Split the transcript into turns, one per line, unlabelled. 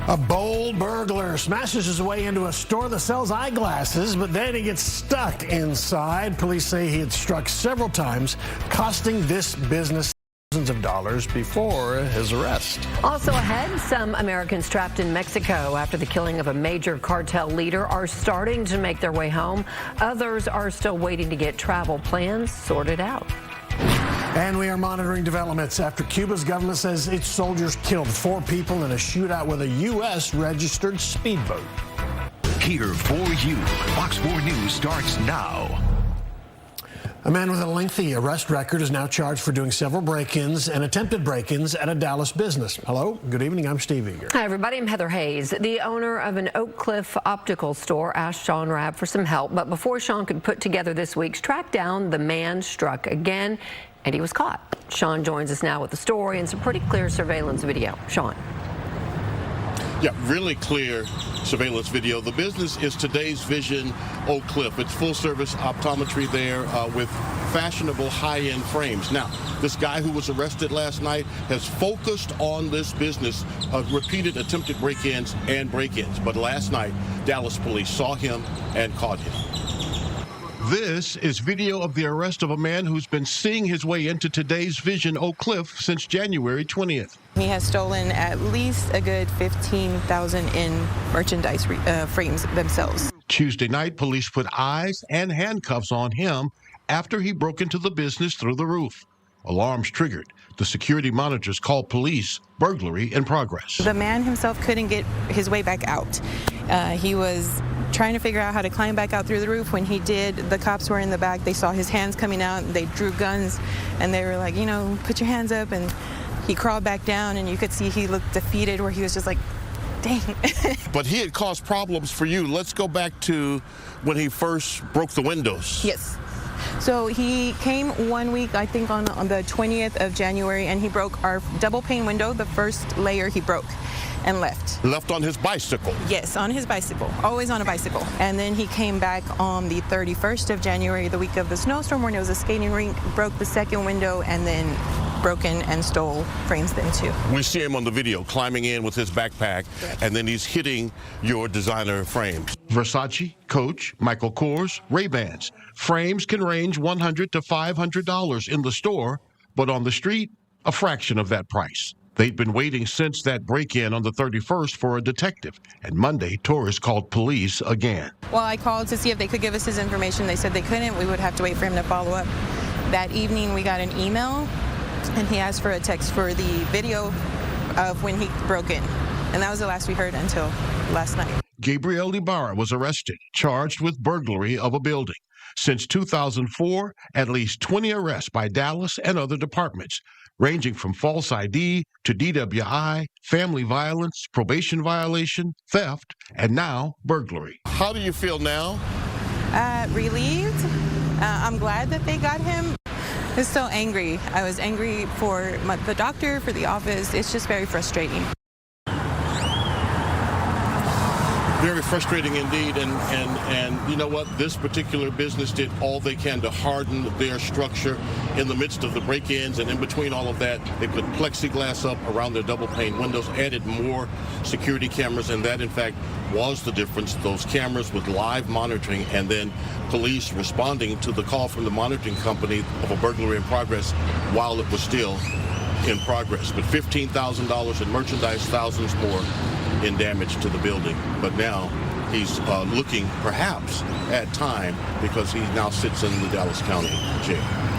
A bold burglar smashes his way into a store that sells eyeglasses, but then he gets stuck inside. Police say he had struck several times, costing this business thousands of dollars before his arrest.
Also ahead, some Americans trapped in Mexico after the killing of a major cartel leader are starting to make their way home. Others are still waiting to get travel plans sorted out.
And we are monitoring developments after Cuba's government says its soldiers killed 4 people in a shootout with a U.S. registered speedboat.
Here for you. Fox 4 News starts now.
A man with a lengthy arrest record is now charged for doing several break-ins and attempted break-ins at a Dallas business. Hello, good evening, I'm Steve Eager.
Hi everybody, I'm Heather Hayes. The owner of an Oak Cliff optical store asked Shaun Rabb for some help, but before Shaun could put together this week's track down, the man struck again and he was caught. Shaun joins us now with the story and some pretty clear surveillance video. Shaun.
Yeah, really clear surveillance video. The business is Today's Vision Oak Cliff. It's full-service optometry there with fashionable high-end frames. Now, this guy who was arrested last night has focused on this business of repeated attempted break-ins and break-ins. But last night, Dallas police saw him and caught him.
This is video of the arrest of a man who's been seeing his way into Today's Vision Oak Cliff since January 20th.
He has stolen at least a good $15,000 in merchandise frames themselves.
Tuesday night, police put eyes and handcuffs on him after he broke into the business through the roof. Alarms triggered. The security monitors called police. Burglary in progress.
The man himself couldn't get his way back out. He was trying to figure out how to climb back out through the roof. When he did, the cops were in the back. They saw his hands coming out. They drew guns, and they were like, you know, put your hands up. And he crawled back down, and you could see he looked defeated, where he was just like, dang.
But he had caused problems for you. Let's go back to when he first broke the windows.
Yes. So he came 1 week, I think on the 20th of January, and he broke our double pane window. The first layer he broke and left.
Left on his bicycle?
Yes, on his bicycle, always on a bicycle. And then he came back on the 31st of January, the week of the snowstorm, when it was a skating rink, broke the second window, and then broke in and stole frames then too.
We see him on the video climbing in with his backpack, and then he's hitting your designer frames.
Versace, Coach, Michael Kors, Ray-Bans. Frames can range $100 to $500 in the store, but on the street, a fraction of that price. They'd been waiting since that break-in on the 31st for a detective, and Monday, tourists called police again.
Well, I called to see if they could give us his information. They said they couldn't. We would have to wait for him to follow up. That evening, we got an email, and he asked for a text for the video of when he broke in. And that was the last we heard until last night.
Gabriel Ibarra was arrested, charged with burglary of a building. Since 2004, at least 20 arrests by Dallas and other departments, ranging from false ID to DWI, family violence, probation violation, theft, and now burglary.
How do you feel now?
Relieved. I'm glad that they got him. I was so angry. I was angry for the doctor, for the office. It's just very frustrating.
Very frustrating indeed, and you know what? This particular business did all they can to harden their structure in the midst of the break-ins, and in between all of that, they put plexiglass up around their double-pane windows, added more security cameras, and that, in fact, was the difference. Those cameras with live monitoring, and then police responding to the call from the monitoring company of a burglary in progress while it was still in progress. But $15,000 in merchandise, thousands more in damage to the building. But now he's looking perhaps at time, because he now sits in the Dallas County jail.